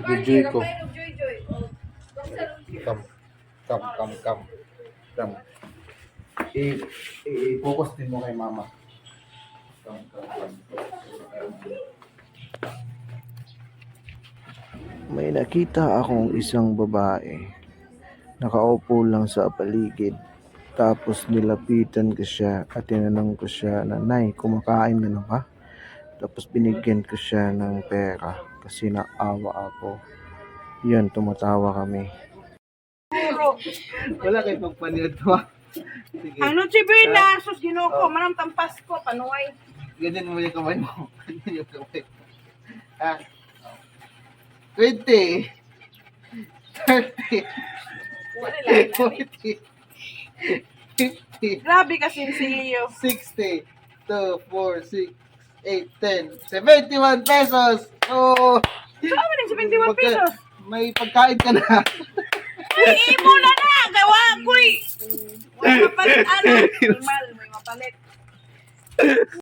Joy ko. Come. I-focus din mo kay mama. Come. May nakita akong isang babae. Nakaupo lang sa paligid. Tapos nilapitan ko siya at tinanong ko siya na, "Nay, kumakain ka na ba?" Tapos binigyan ko siya ng pera kasi naawa ako. Yun, tumatawa kami. Wala kayo pagpaniod mo. Sige. Ano si Bina? Sus, ginoko. Manang tampas ko. Panuway. Ganyan mo yung kamay mo. Ganyan yung kamay mo. 20. 30. 40. 50. Grabe kasi si Iyo. 60. 2, 4, 6, 8, 10. 71 pesos. Oh! Saan mo din 71 pesos? May pagkain ka na. Ay, imo na na! Gawa ko eh! May mapalit, ano? May mapalit.